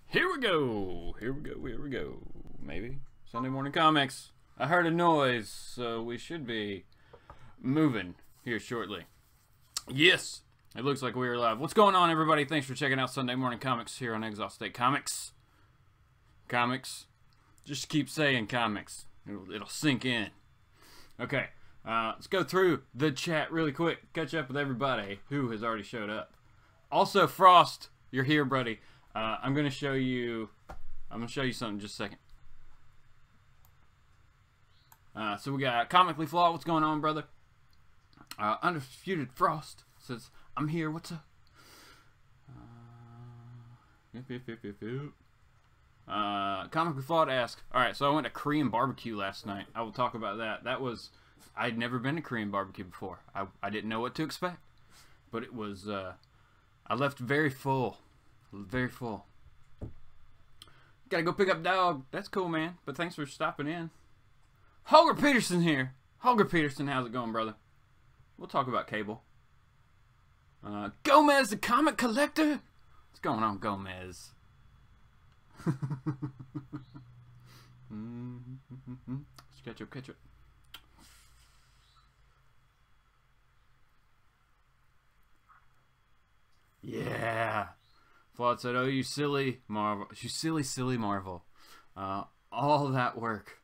Here we go. Here we go. Here we go. Maybe. Sunday morning comics. I heard a noise, so we should be moving here shortly. Yes. It looks like we are live. What's going on, everybody? Thanks for checking out Sunday morning comics here on Exhaust State Comics. Comics. Just keep saying comics. It'll sink in. Okay. Let's go through the chat really quick. Catch up with everybody who has already showed up. Also, Frost, you're here, buddy. I'm gonna show you something in just a second. So we got Comically Flawed. What's going on, brother? Undisputed Frost says, I'm here. What's up? Comically Flawed asks, alright, so I went to Korean barbecue last night. I will talk about that. I'd never been to Korean barbecue before. I didn't know what to expect. But it was, I left very full. Very full. Gotta go pick up dog. That's cool, man. But thanks for stopping in. Holger Peterson here. Holger Peterson, how's it going, brother? We'll talk about cable. Gomez, the comic collector. What's going on, Gomez? Ketchup, ketchup. Yeah. Flawed said, oh, you silly Marvel. You silly Marvel. All that work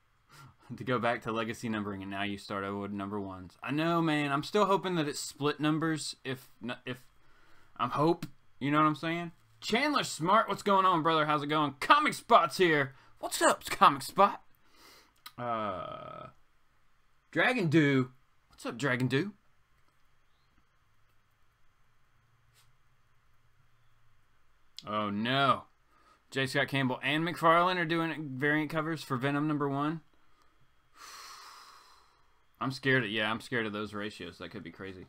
to go back to legacy numbering, and now you start over with number ones. I know, man. I'm still hoping that it's split numbers. If I'm hope. You know what I'm saying? Chandler Smart, what's going on, brother? How's it going? Comic Spot's here. What's up, Comic Spot? Dragon Dew. What's up, Dragon Dew? Oh no. J. Scott Campbell and McFarlane are doing variant covers for Venom #1. I'm scared of those ratios. That could be crazy.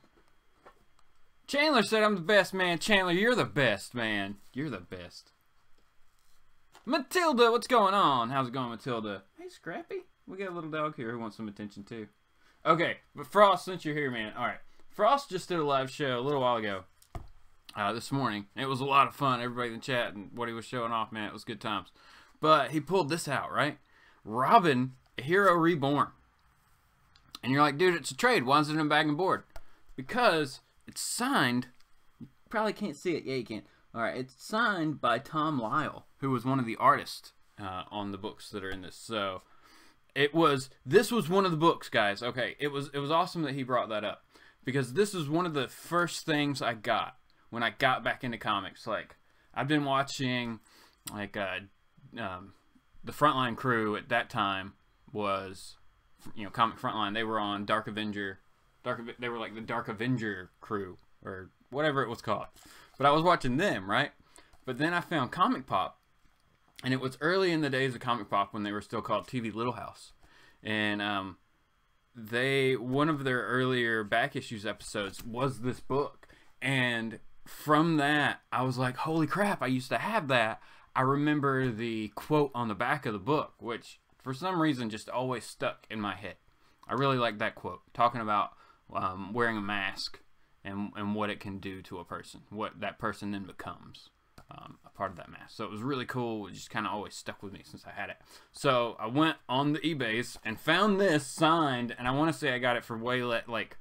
Chandler said I'm the best, man. Chandler, you're the best, man. You're the best. Matilda, what's going on? How's it going, Matilda? Hey, Scrappy. We got a little dog here who wants some attention too. Okay, but Frost, since you're here, man. Alright. Frost just did a live show a little while ago. This morning. It was a lot of fun. Everybody in the chat and what he was showing off, man, it was good times. But he pulled this out, right? Robin, a Hero Reborn. And you're like, dude, it's a trade. Why is it in a bag and board? Because it's signed. You probably can't see it. Yeah, you can. Alright, it's signed by Tom Lyle, who was one of the artists on the books that are in this. So, this was one of the books, guys. Okay, it was awesome that he brought that up. Because this is one of the first things I got when I got back into comics. Like, I've been watching, like, the Frontline crew at that time was, you know, ComicFrontline. They were on Dark Avenger. They were like the Dark Avenger crew, or whatever it was called. But I was watching them, right? But then I found Comic Pop, and it was early in the days of Comic Pop when they were still called TV Little House. And one of their earlier back issues episodes was this book. And from that, I was like, holy crap, I used to have that. I remember the quote on the back of the book, which for some reason just always stuck in my head. I really like that quote, talking about wearing a mask and what it can do to a person, what that person then becomes a part of that mask. So it was really cool. It just kind of always stuck with me since I had it. So I went on the eBays and found this signed, and I want to say I got it for way like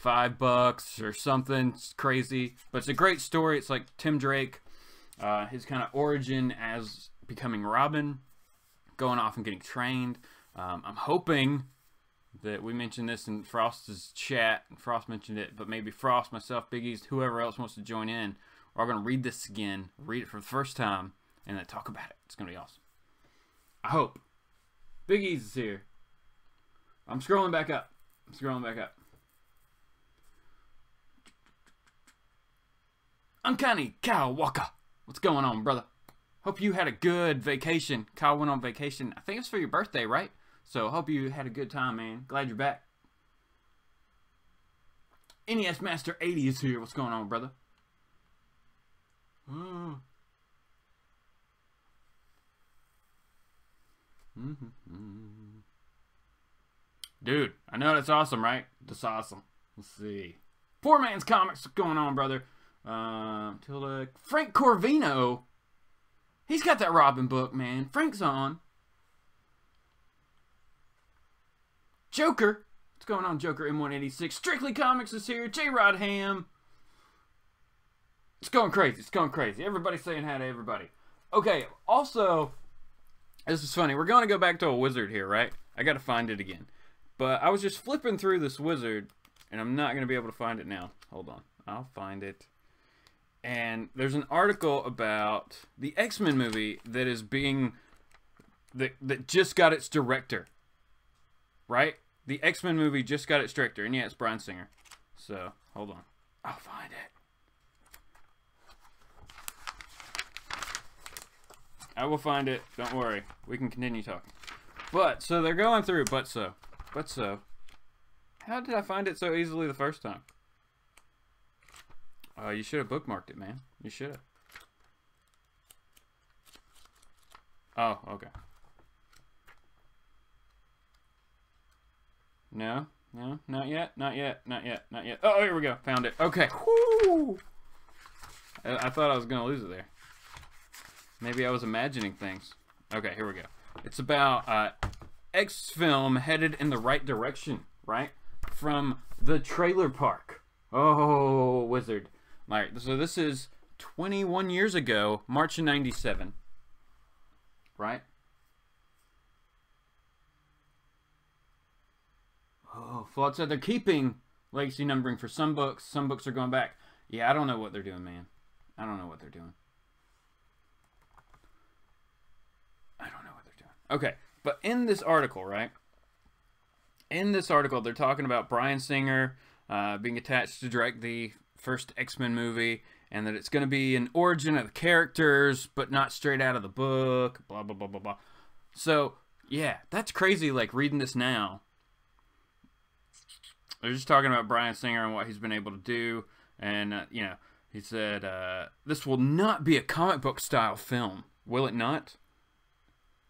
$5 or something. It's crazy, but it's a great story. It's like Tim Drake, his kind of origin as becoming Robin, going off and getting trained. I'm hoping that we mentioned this in Frost's chat. Frost mentioned it, but maybe Frost, myself, Big East, whoever else wants to join in. We're going to read this again, read it for the first time, and then talk about it. It's going to be awesome. I hope. Big East is here. I'm scrolling back up. Uncanny Kyle Walker. What's going on, brother? Hope you had a good vacation. Kyle went on vacation. I think it's for your birthday, right? So, hope you had a good time, man. Glad you're back. NES Master 80 is here. What's going on, brother? Dude, I know that's awesome, right? That's awesome. Let's see. Poor Man's Comics. What's going on, brother? Tilda. Frank Corvino. He's got that Robin book, man. Frank's on. Joker. What's going on, Joker M186? Strictly Comics is here. J-Rod Ham. It's going crazy. It's going crazy. Everybody's saying hi to everybody. Okay, also, this is funny. We're going to go back to a wizard here, right? I got to find it again. But I was just flipping through this wizard, and I'm not going to be able to find it now. Hold on. I'll find it. And there's an article about the X-Men movie that is being... that just got its director. Right? The X-Men movie just got its director. And yeah, it's Bryan Singer. So, hold on. I'll find it. I will find it. Don't worry. We can continue talking. But, so they're going through, but so. How did I find it so easily the first time? You should have bookmarked it, man. You should have. Oh, okay. No, not yet. Oh, here we go. Found it. Okay. Woo! I thought I was going to lose it there. Maybe I was imagining things. Okay, here we go. It's about X film headed in the right direction, right? From the trailer park. Oh, wizard. All right, so this is 21 years ago, March of 97. Right? Oh, Flood said they're keeping legacy numbering for some books. Some books are going back. Yeah, I don't know what they're doing, man. I don't know what they're doing. Okay, but in this article, right? In this article, they're talking about Bryan Singer being attached to direct the first X-Men movie, and that it's going to be an origin of the characters, but not straight out of the book, blah, blah, blah, blah, blah. So, yeah, that's crazy, like, reading this now. They're just talking about Bryan Singer and what he's been able to do, and, you know, he said, this will not be a comic book style film, will it not?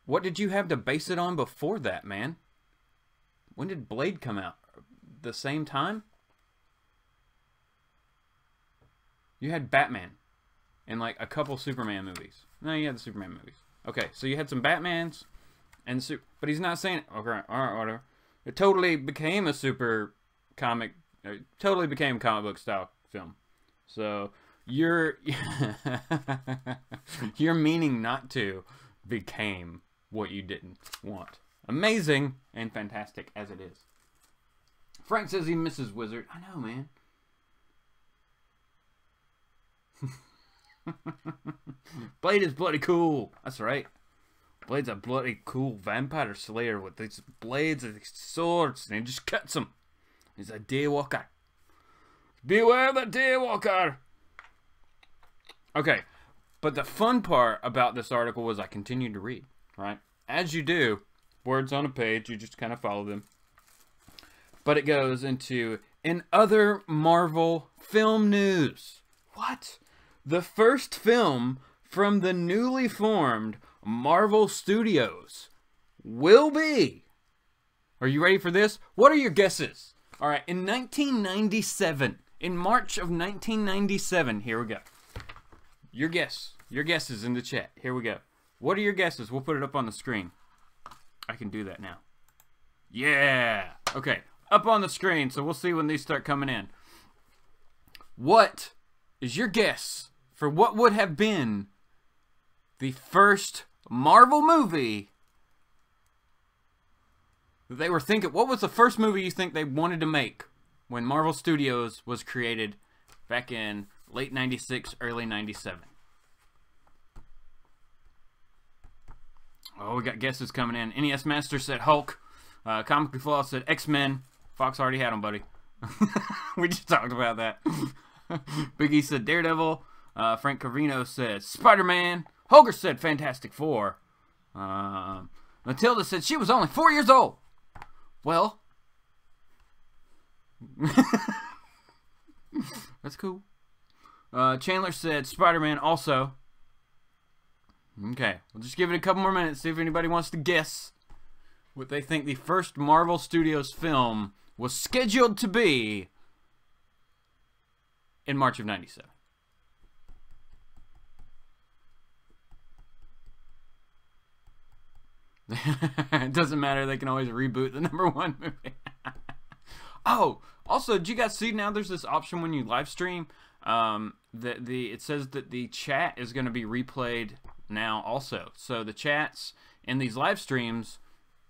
What did you have to base it on before that, man? When did Blade come out? The same time? You had Batman and like a couple Superman movies. No, you had the Superman movies. Okay, so you had some Batmans and but he's not saying okay, all right, whatever. It totally became a super comic. It totally became comic book style film. So your meaning not to became what you didn't want. Amazing and fantastic as it is. Frank says he misses Wizard. I know, man. Blade is bloody cool. That's right. Blade's a bloody cool vampire slayer with these blades and these swords, and he just cuts them. He's a daywalker. Beware the daywalker. Okay, but the fun part about this article was I continued to read, right? As you do, words on a page, you just kind of follow them. But it goes into, in other Marvel film news. What? The first film from the newly formed Marvel Studios will be... Are you ready for this? What are your guesses? All right, in 1997, in March of 1997, here we go. Your guesses in the chat. Here we go. What are your guesses? We'll put it up on the screen. I can do that now. Yeah. Okay, up on the screen, so we'll see when these start coming in. What is your guess for what would have been the first Marvel movie that they were thinking? What was the first movie you think they wanted to make when Marvel Studios was created back in late 96, early 97? Oh, we got guesses coming in. NES Master said Hulk. Comic Flaw said X-Men. Fox already had them, buddy. We just talked about that. Biggie said Daredevil. Frank Carvino said Spider-Man. Holger said Fantastic Four. Matilda said she was only 4 years old. Well, that's cool. Chandler said Spider-Man also. Okay, we'll just give it a couple more minutes, see if anybody wants to guess what they think the first Marvel Studios film was scheduled to be in March of 97. It doesn't matter. They can always reboot the #1 movie. Oh, also, did you guys see now there's this option when you live stream? It says that the chat is going to be replayed now also. So the chats in these live streams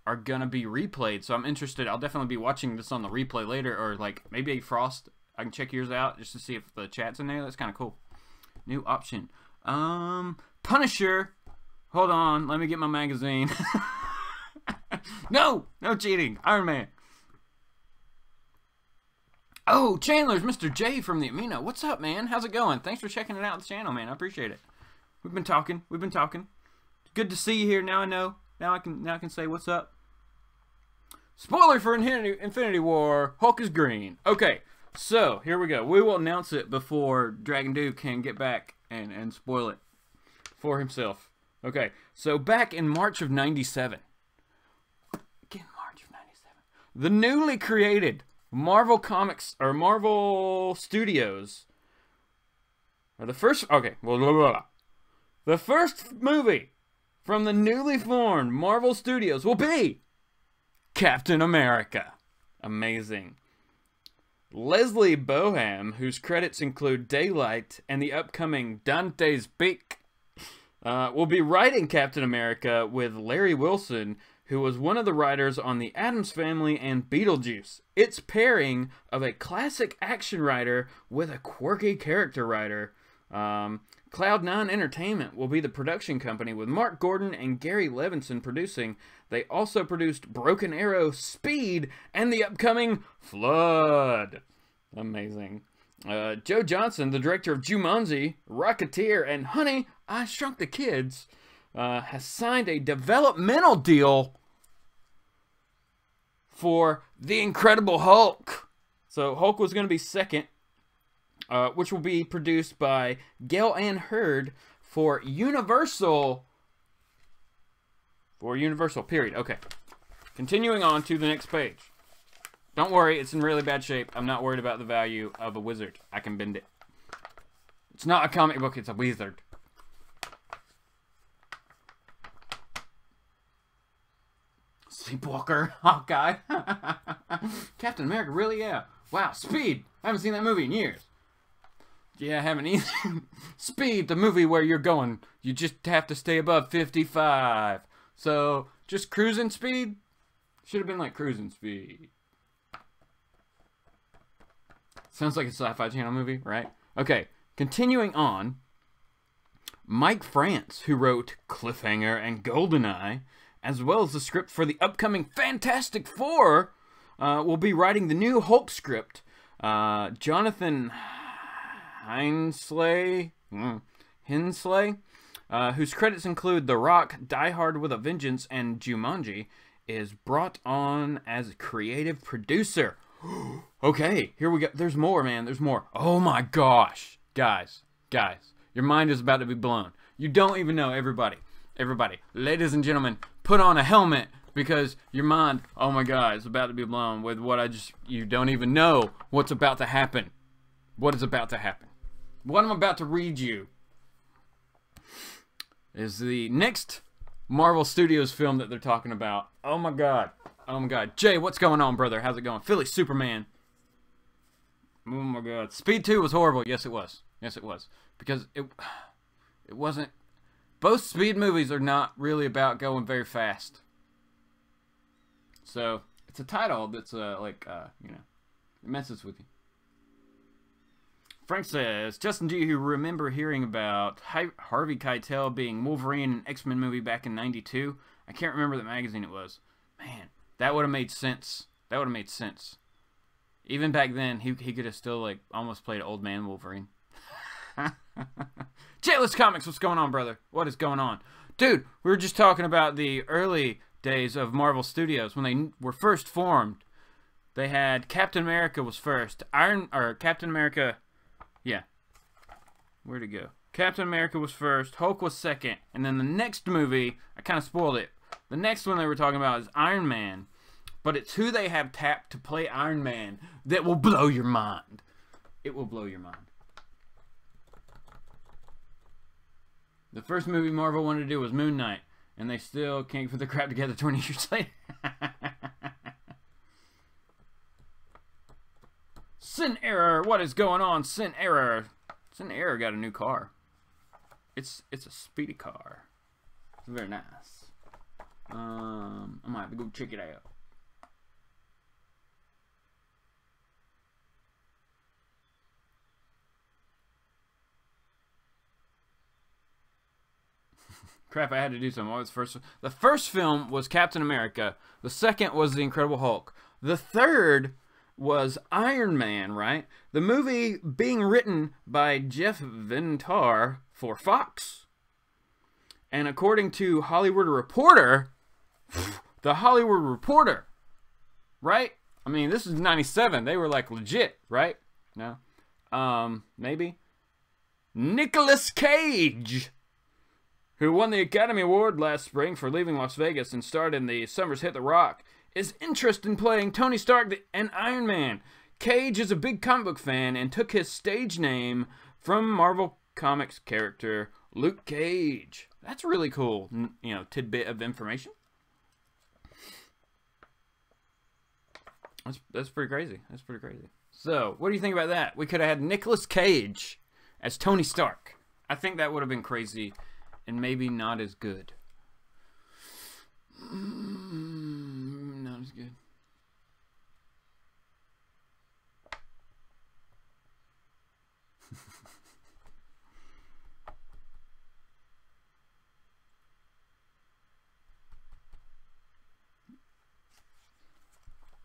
are going to be replayed. So I'm interested. I'll definitely be watching this on the replay later, or like maybe Frost, I can check yours out just to see if the chat's in there. That's kind of cool. New option. Punisher. Hold on, let me get my magazine. No cheating. Iron Man. Oh, Chandler's Mr. J from the Amino. What's up, man? How's it going? Thanks for checking it out on the channel, man. I appreciate it. We've been talking. Good to see you here. Now I know. Now I can say what's up. Spoiler for Infinity War. Hulk is green. Okay, so here we go. We will announce it before Dragon Duke can get back and spoil it for himself. Okay, so back in March of '97. Again, March of '97. The newly created Marvel Comics, or Marvel Studios, are the first, okay, the first movie from the newly formed Marvel Studios will be Captain America. Amazing. Leslie Boham, whose credits include Daylight and the upcoming Dante's Peak, will be writing Captain America with Larry Wilson, who was one of the writers on The Addams Family and Beetlejuice. It's pairing of a classic action writer with a quirky character writer. Cloud9 Entertainment will be the production company, with Mark Gordon and Gary Levinson producing. They also produced Broken Arrow, Speed, and the upcoming Flood. Amazing. Joe Johnson, the director of Jumanji, Rocketeer, and Honey, I Shrunk the Kids, has signed a developmental deal for The Incredible Hulk. So Hulk was going to be second, which will be produced by Gail Ann Hurd for Universal. Period. Okay. Continuing on to the next page. Don't worry, it's in really bad shape. I'm not worried about the value of a wizard. I can bend it. It's not a comic book, it's a wizard. Sleepwalker, Hawkeye. Captain America, really? Yeah. Wow, Speed. I haven't seen that movie in years. Yeah, I haven't either. Speed, the movie where you're going, you just have to stay above 55. So, just cruising speed? Should have been like cruising speed. Sounds like a Sci-Fi Channel movie, right? Okay, continuing on. Mike France, who wrote Cliffhanger and GoldenEye, as well as the script for the upcoming Fantastic Four, will be writing the new Hulk script. Jonathan Hensley, whose credits include The Rock, Die Hard with a Vengeance, and Jumanji, is brought on as a creative producer. Okay, here we go. There's more, man. There's more. Oh my gosh. Guys, your mind is about to be blown. You don't even know, everybody, ladies and gentlemen, put on a helmet, because your mind, oh my god, is about to be blown with what you don't even know what's about to happen. What is about to happen? What I'm about to read you is the next Marvel Studios film that they're talking about. Oh my god. Oh my god. Jay, what's going on, brother? How's it going? Philly Superman. Oh my god. Speed 2 was horrible. Yes, it was. Yes, it was. Because it wasn't... Both Speed movies are not really about going very fast. So, it's a title that's, you know, it messes with you. Frank says, Justin, do you remember hearing about Harvey Keitel being Wolverine in an X-Men movie back in '92? I can't remember the magazine it was. Man, that would have made sense. That would have made sense. Even back then, he could have still, like, almost played Old Man Wolverine. Jaitless Comics, what's going on, brother? What is going on? Dude, we were just talking about the early days of Marvel Studios. When they were first formed, they had Captain America was first. Captain America... Yeah. Where'd it go? Captain America was first. Hulk was second. And then the next movie, I kind of spoiled it. The next one they were talking about is Iron Man. But it's who they have tapped to play Iron Man that will blow your mind. It will blow your mind. The first movie Marvel wanted to do was Moon Knight. and they still can't put the crap together 20 years later. Sin Error, what is going on, Sin Error? Sin Error got a new car. It's a speedy car. It's very nice. I might have to go check it out. Crap, I had to do something. What was the first one? The first film was Captain America. The second was The Incredible Hulk. The third was Iron Man, right? The movie being written by Jeff Ventar for Fox. And according to Hollywood Reporter, the Hollywood Reporter, right? I mean, this is 97. They were like legit, right? No? Maybe? Nicolas Cage, who won the Academy Award last spring for Leaving Las Vegas and starred in the summer's hit The Rock, is interested in playing Tony Stark and Iron Man. Cage is a big comic book fan and took his stage name from Marvel Comics character Luke Cage. That's really cool, you know, tidbit of information. That's pretty crazy. That's pretty crazy. So, what do you think about that? We could have had Nicolas Cage as Tony Stark. I think that would have been crazy and maybe not as good. Not as good.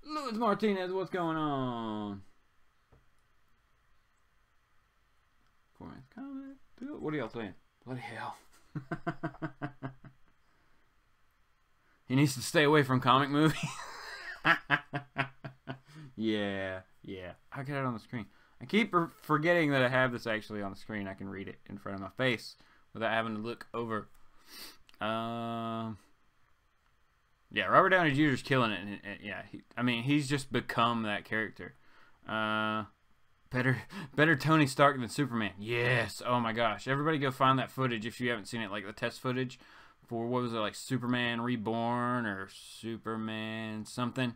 Luis Martinez, what's going on? Four man's comment. What are y'all saying? Bloody hell. He needs to stay away from comic movies. Yeah. I got it on the screen. I keep forgetting that I have this actually on the screen. I can read it in front of my face without having to look over. Yeah, Robert Downey Jr.'s killing it. And yeah, I mean, he's just become that character. Better Tony Stark than Superman. Yes. Oh my gosh. Everybody go find that footage if you haven't seen it, like the test footage for, what was it, like Superman Reborn or Superman something?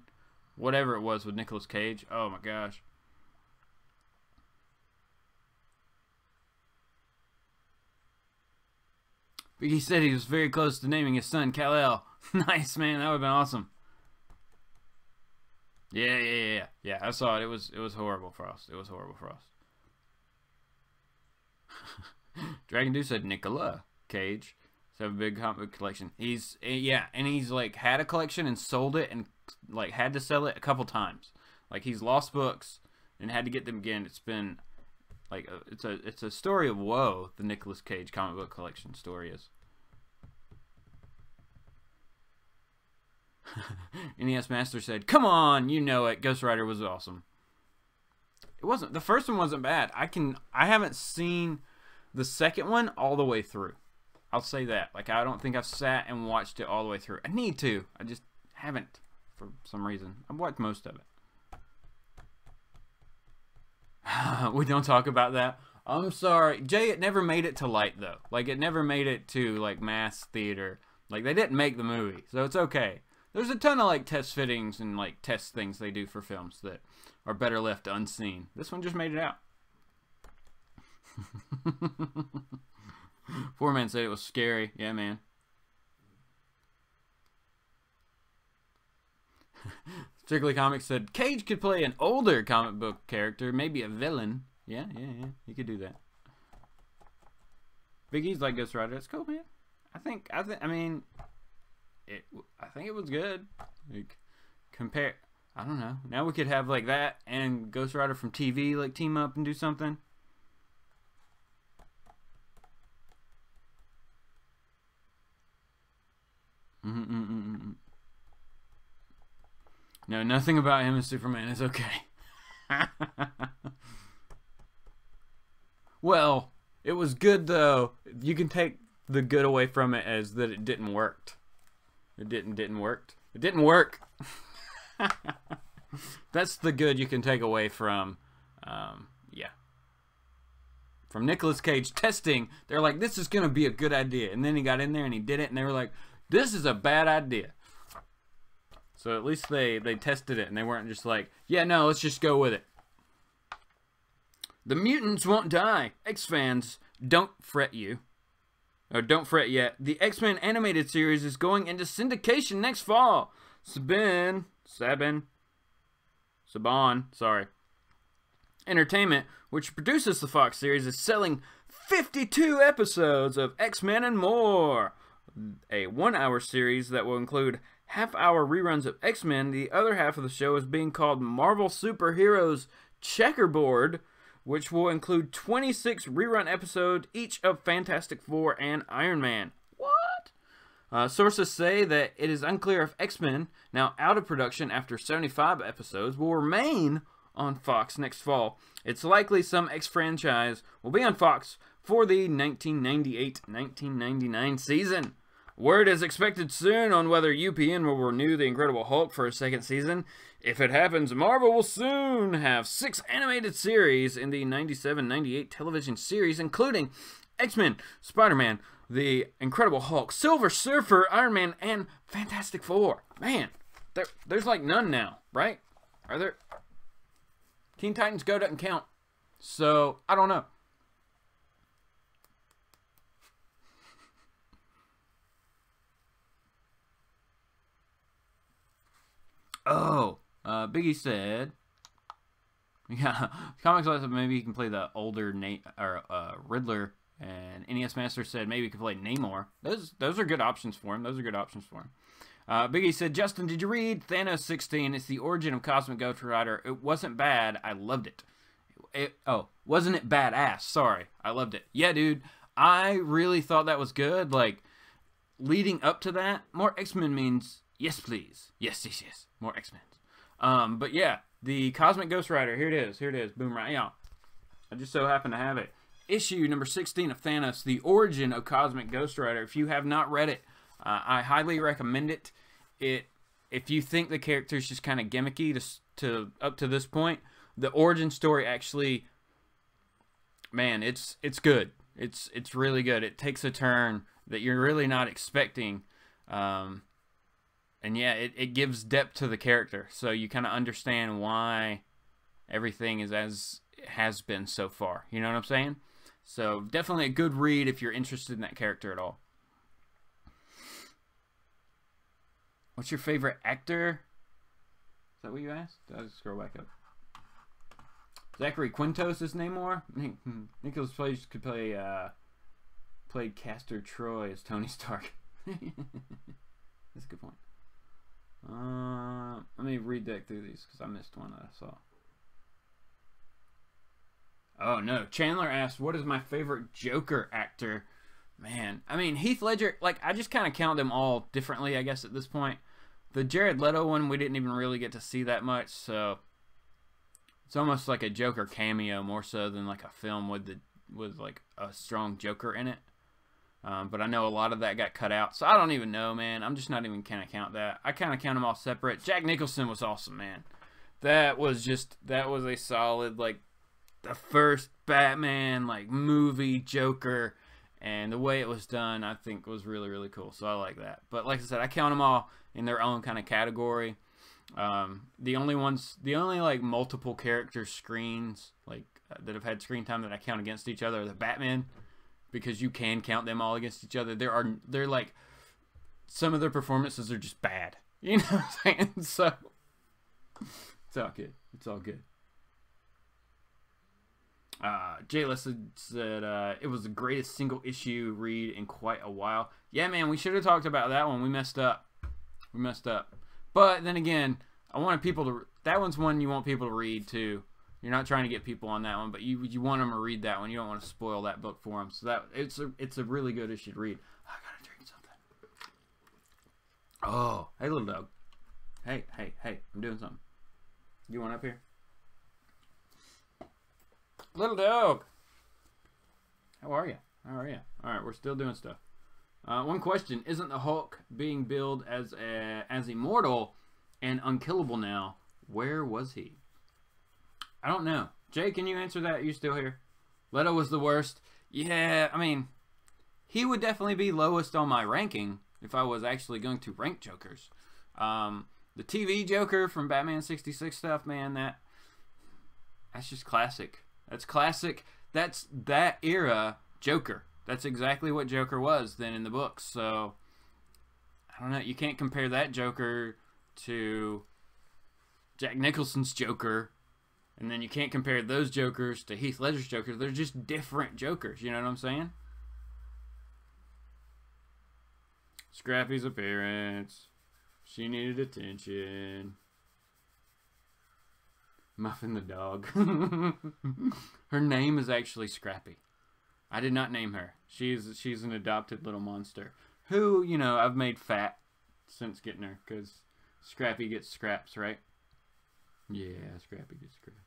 Whatever it was with Nicolas Cage. Oh my gosh. He said he was very close to naming his son Kal-El. Nice, man. That would have been awesome. Yeah. I saw it. It was horrible, Frost. It was horrible, Frost. Dragon Dew said Nicola Cage. So have a big comic book collection. He's and he's like had a collection and sold it and like had to sell it a couple times. Like he's lost books and had to get them again. It's been like it's a story of woe. The Nicolas Cage comic book collection story is. NES Master said, "Come on, you know it. Ghost Rider was awesome." It wasn't. The first one wasn't bad. I haven't seen the second one all the way through. I'll say that. Like, I don't think I've sat and watched it all the way through. I need to. I just haven't for some reason. I've watched most of it. We don't talk about that. I'm sorry. Jay, it never made it to light, though. Like, it never made it to, like, mass theater. Like, they didn't make the movie, so it's okay. There's a ton of, like, test fittings and, like, test things they do for films that are better left unseen. This one just made it out. Foreman said it was scary. Yeah, man. Strictly Comics said Cage could play an older comic book character, maybe a villain. Yeah. He could do that. Big E's like Ghost Rider. That's cool, man. I mean, I think it was good. Like, compare. I don't know. Now we could have like that and Ghost Rider from TV like team up and do something. No, nothing about him as Superman is okay. Well, it was good though. You can take the good away from it as that it didn't work. It didn't work. It didn't work. That's the good you can take away from, from Nicolas Cage testing. They're like, this is gonna be a good idea, and then he got in there and he did it, and they were like, this is a bad idea. So at least they tested it and they weren't just like, yeah, no, let's just go with it. The mutants won't die. X-fans, don't fret you. Or don't fret yet. The X-Men animated series is going into syndication next fall. Saban, sorry. Entertainment, which produces the Fox series, is selling 52 episodes of X-Men and more. A 1-hour series that will include half-hour reruns of X-Men. The other half of the show is being called Marvel Superheroes Checkerboard, which will include 26 rerun episodes, each of Fantastic Four and Iron Man. What? Sources say that it is unclear if X-Men, now out of production after 75 episodes, will remain on Fox next fall. It's likely some X franchise will be on Fox for the 1998-1999 season. Word is expected soon on whether UPN will renew The Incredible Hulk for a second season. If it happens, Marvel will soon have 6 animated series in the 97-98 television series, including X-Men, Spider-Man, The Incredible Hulk, Silver Surfer, Iron Man, and Fantastic Four. Man, there's like none now, right? Are there? Teen Titans Go doesn't count, so I don't know. Oh, Biggie said, yeah, Comics said maybe he can play the older Riddler, and NES Master said maybe he can play Namor. Those are good options for him. Biggie said, Justin, did you read Thanos 16? It's the origin of Cosmic Ghost Rider. It wasn't bad. I loved it. Wasn't it badass? Sorry. I loved it. Yeah, dude. I really thought that was good. Like, leading up to that, more X-Men means, yes, please. Yes. More X-Men. But yeah, the Cosmic Ghost Rider. Here it is. Boom, right now. I just so happen to have it. Issue number 16 of Thanos, the origin of Cosmic Ghost Rider. If you have not read it, I highly recommend it. If you think the character's just kind of gimmicky to up to this point, the origin story actually, man, it's good. It's really good. It takes a turn that you're really not expecting. And yeah, it gives depth to the character, so you kind of understand why everything is as it has been so far. You know what I'm saying? So definitely a good read if you're interested in that character at all. What's your favorite actor? Is that what you asked? I'll just scroll back up. Zachary Quintos is Namor. Nicholas Cage could play played Castor Troy as Tony Stark. That's a good point. Let me read back through these because I missed one that I saw. Oh no, Chandler asked, what is my favorite Joker actor? Man, I mean, Heath Ledger, like, I just kind of count them all differently, I guess, at this point. The Jared Leto one, we didn't even really get to see that much, so it's almost like a Joker cameo more so than like a film with like a strong Joker in it. But I know a lot of that got cut out, so I don't even know, man. I'm just not even kind of count that. I kind of count them all separate. Jack Nicholson was awesome, man. That was a solid, like, the first Batman, like, movie Joker, and the way it was done, I think, was really, really cool. So I like that. But like I said, I count them all in their own kind of category. The only like multiple character screens like that have had screen time that I count against each other are the Batman, because you can count them all against each other. They're like, some of their performances are just bad. You know what I'm saying? So it's all good. It's all good. Jay Leslie said it was the greatest single issue read in quite a while. Yeah, man, we should have talked about that one. We messed up. But then again, I wanted people to. That one's one you want people to read too. You're not trying to get people on that one, but you want them to read that one. You don't want to spoil that book for them. So that it's a really good issue to read. I gotta drink something. Oh, hey little dog. Hey, I'm doing something. You want up here? Little dog. How are you? Alright, we're still doing stuff. One question. Isn't the Hulk being billed as immortal and unkillable now? Where was he? I don't know. Jay, can you answer that? You still here? Leto was the worst. Yeah, I mean, he would definitely be lowest on my ranking. if I was actually going to rank Jokers. The TV Joker from Batman 66 stuff, man, that's just classic. That's classic. That's that era Joker. That's exactly what Joker was then in the books. So, I don't know. You can't compare that Joker to Jack Nicholson's Joker. And then you can't compare those Jokers to Heath Ledger's Joker. They're just different Jokers. You know what I'm saying? Scrappy's appearance. She needed attention. Muffin the dog. Her name is actually Scrappy. I did not name her. She's an adopted little monster who, you know, I've made fat since getting her because Scrappy gets scraps, right? Yeah, Scrappy gets scraps.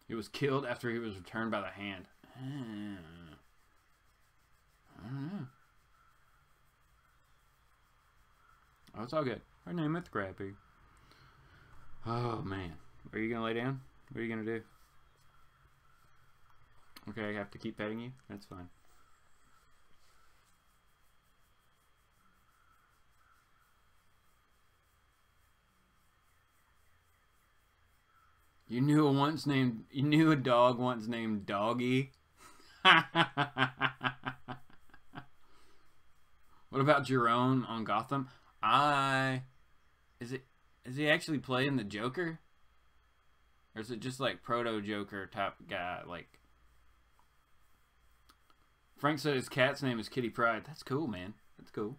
He was killed after he was returned by the Hand. I don't know. Oh, it's all good. Her name is Scrappy. Oh, man. Are you going to lay down? What are you going to do? Okay, I have to keep petting you? That's fine. You knew a dog once named Doggy? What about Jerome on Gotham? Is he actually playing the Joker? Or is it just like proto-Joker type guy? Like Frank said his cat's name is Kitty Pryde. That's cool, man. That's cool.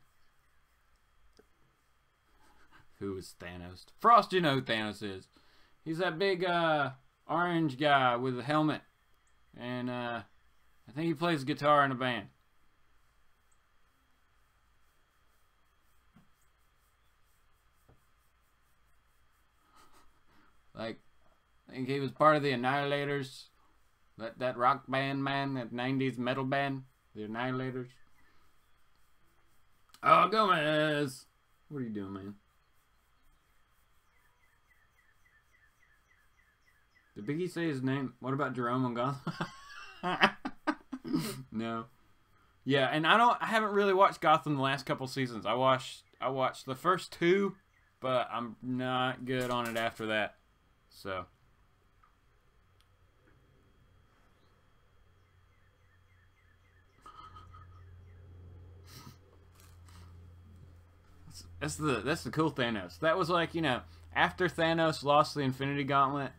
Who is Thanos? Frost, you know who Thanos is. He's that big orange guy with a helmet. And I think he plays guitar in a band. Like, I think he was part of the Annihilators. That rock band, man. That 90s metal band. The Annihilators. Oh, Gomez! What are you doing, man? Did Biggie say his name? What about Jerome on Gotham? No. Yeah, and I haven't really watched Gotham the last couple seasons. I watched the first two, but I'm not good on it after that. So that's the cool Thanos. That was like, you know, after Thanos lost the Infinity Gauntlet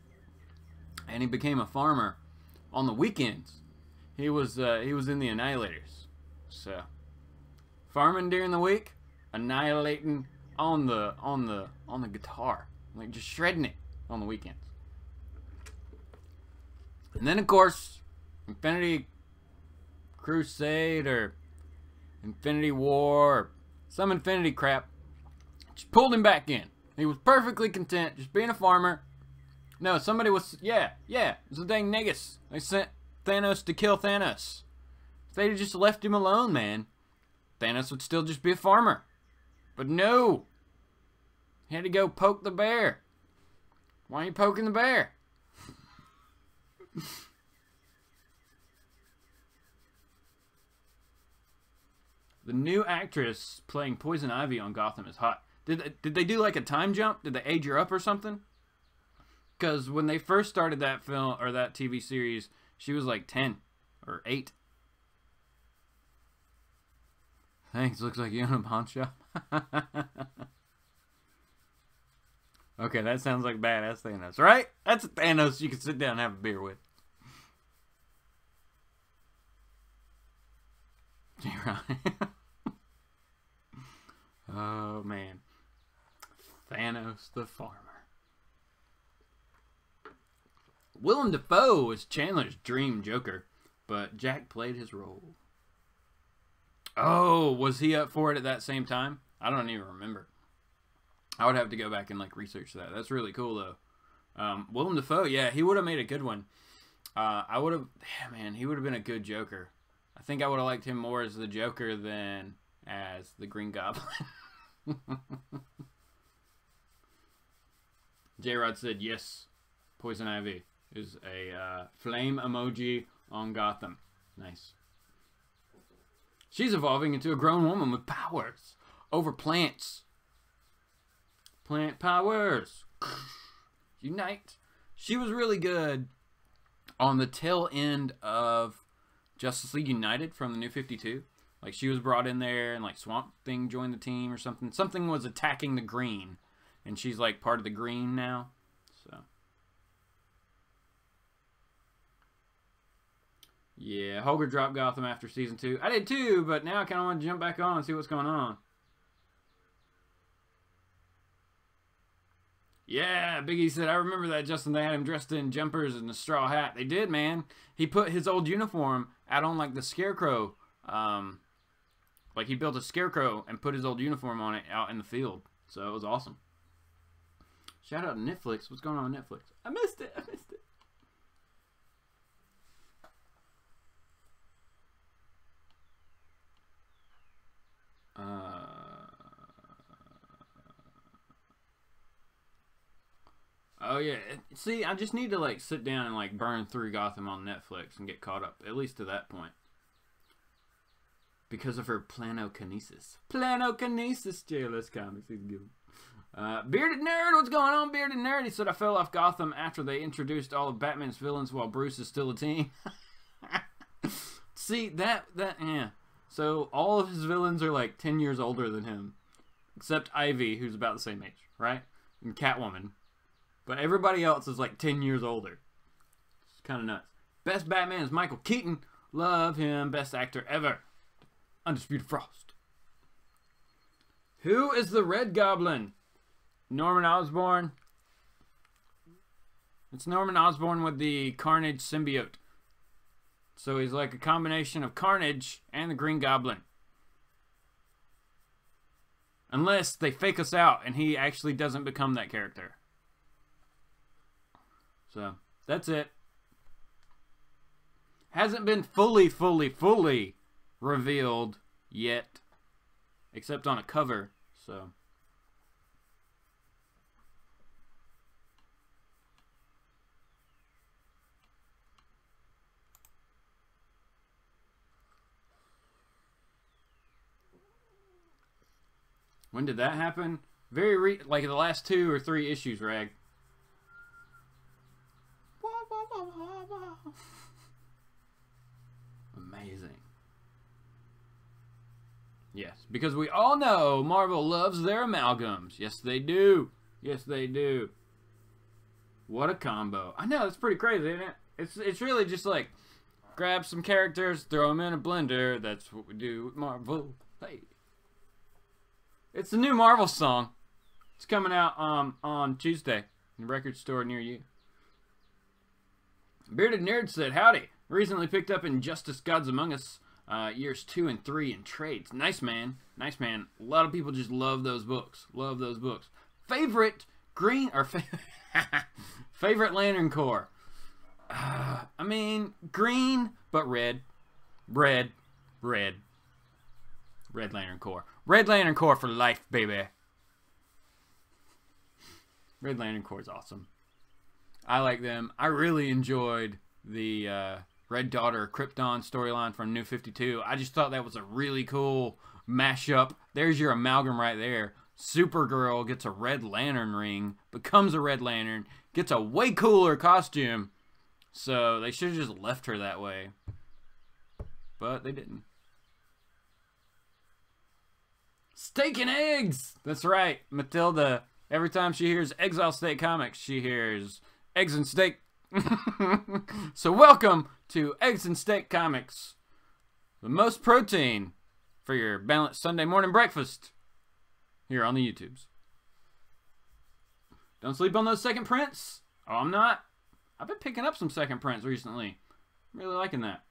and he became a farmer on the weekends. He was in the Annihilators. So farming during the week, annihilating on the guitar, like just shredding it on the weekends. And then of course Infinity Crusade or Infinity War or some Infinity crap just pulled him back in. He was perfectly content just being a farmer. No, somebody was, yeah, it was a dang Negus. They sent Thanos to kill Thanos. If they'd just left him alone, man, Thanos would still just be a farmer. But no, he had to go poke the bear. Why are you poking the bear? The new actress playing Poison Ivy on Gotham is hot. Did they do like a time jump? Did they age her up or something? Because when they first started that film or that TV series, she was like 10 or 8. Thanks. Looks like you own a pawn shop. Okay, that sounds like badass Thanos, right? That's a Thanos you can sit down and have a beer with. Oh, man. Thanos the farmer. Willem Dafoe was Chandler's dream Joker, but Jack played his role. Oh, was he up for it at that same time? I don't even remember. I would have to go back and like research that. That's really cool though. Willem Dafoe, yeah, he would have made a good one. I would have, yeah, man, he would have been a good Joker. I think I would have liked him more as the Joker than as the Green Goblin. J-Rod said, yes, Poison Ivy is a flame emoji on Gotham. Nice. She's evolving into a grown woman with powers over plants. Plant powers. Unite. She was really good on the tail end of Justice League United from the New 52. Like, she was brought in there, and, like, Swamp Thing joined the team or something. Something was attacking the Green, and she's, like, part of the Green now. So, yeah, Holger dropped Gotham after Season 2. I did too, but now I kind of want to jump back on and see what's going on. Yeah, Biggie said, I remember that, Justin. They had him dressed in jumpers and a straw hat. They did, man. He put his old uniform out on, like, the Scarecrow. Like, he built a Scarecrow and put his old uniform on it out in the field. So, it was awesome. Shout out to Netflix. What's going on with Netflix? I missed it. I missed it. Oh, yeah. See, I just need to, like, sit down and, like, burn through Gotham on Netflix and get caught up, at least to that point. Because of her planokinesis. Planokinesis, JLS Comics. He's good. Bearded Nerd, what's going on, Bearded Nerd? He said, I fell off Gotham after they introduced all of Batman's villains while Bruce is still a teen. See, yeah. So, all of his villains are, like, 10 years older than him. Except Ivy, who's about the same age, right? And Catwoman. But everybody else is like 10 years older. It's kind of nuts. Best Batman is Michael Keaton. Love him. Best actor ever. Undisputed Frost. Who is the Red Goblin? Norman Osborn. It's Norman Osborn with the Carnage symbiote. So he's like a combination of Carnage and the Green Goblin. Unless they fake us out and he actually doesn't become that character. So, that's it. Hasn't been fully revealed yet. Except on a cover, so. When did that happen? Like the last 2 or 3 issues, Rag. Amazing. Yes, because we all know Marvel loves their amalgams. Yes, they do. Yes, they do. What a combo. I know, it's pretty crazy, isn't it? It's really just like, grab some characters, throw them in a blender. That's what we do with Marvel. Hey. It's the new Marvel song. It's coming out on Tuesday in a record store near you. Bearded Nerd said, howdy. Recently picked up Injustice Gods Among Us years 2 and 3 in trades. Nice, man. Nice, man. A lot of people just love those books. Love those books. Favorite green or favorite Lantern Corps? I mean, green, but red. Red Lantern Corps. Red Lantern Corps for life, baby. Red Lantern Corps is awesome. I like them. I really enjoyed the Red Daughter Krypton storyline from New 52. I just thought that was a really cool mashup. There's your amalgam right there. Supergirl gets a Red Lantern ring, becomes a Red Lantern, gets a way cooler costume. So they should have just left her that way. But they didn't. Steak and eggs! That's right. Matilda, every time she hears Exile State Comics, she hears eggs and steak. So welcome to Eggs and Steak Comics. The most protein for your balanced Sunday morning breakfast here on the YouTubes. Don't sleep on those second prints. Oh, I'm not. I've been picking up some second prints recently. I'm really liking that.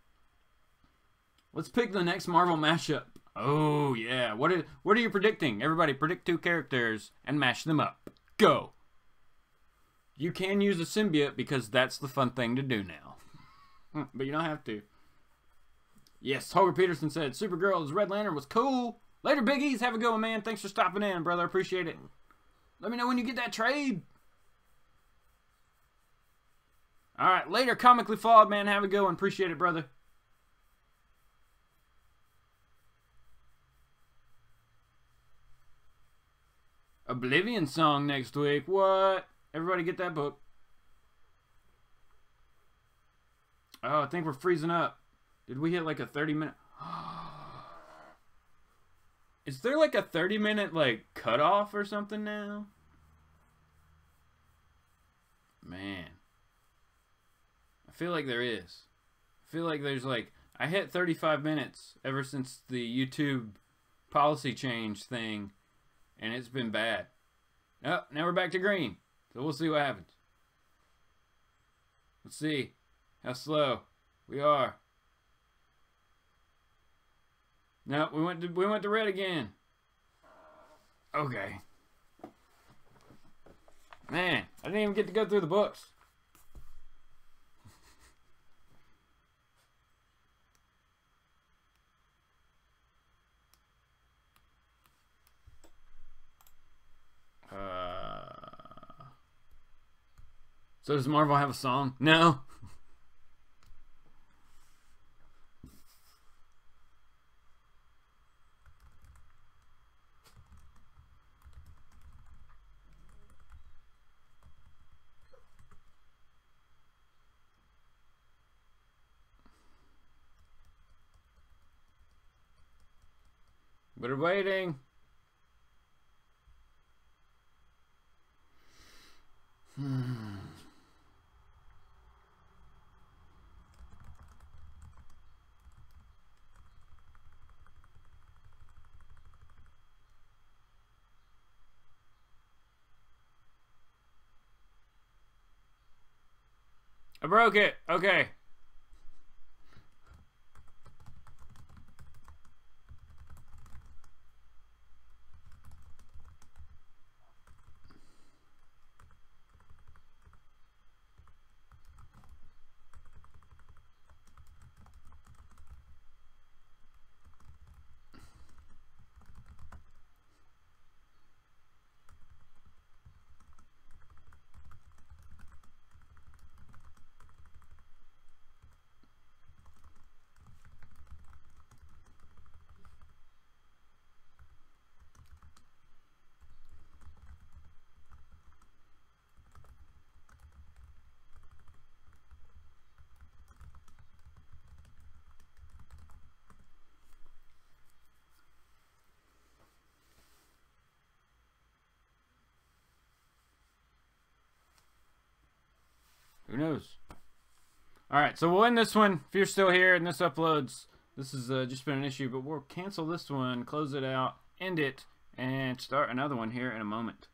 Let's pick the next Marvel mashup. Oh, yeah. What are you predicting? Everybody predict 2 characters and mash them up. Go. You can use a symbiote because that's the fun thing to do now. But you don't have to. Yes, Holger Peterson said, Supergirl's Red Lantern was cool. Later, Biggies. Have a good one, man. Thanks for stopping in, brother. Appreciate it. Let me know when you get that trade. All right, later, Comically Flawed, man. Have a good one. Appreciate it, brother. Oblivion song next week. What? Everybody get that book. Oh, I think we're freezing up. Did we hit like a 30-minute? Is there like a 30-minute like cutoff or something now? Man. I feel like there is. I feel like there's like, I hit 35 minutes ever since the YouTube policy change thing, and it's been bad. Oh, now we're back to green. So we'll see what happens. Let's see how slow we are. No, we went to red again. Okay. Man, I didn't even get to go through the books. So does Marvel have a song? No. But we're waiting. I broke it. Okay. Who knows? Alright, so we'll end this one. If you're still here and this uploads, this has just been an issue, but we'll cancel this one, close it out, end it, and start another one here in a moment.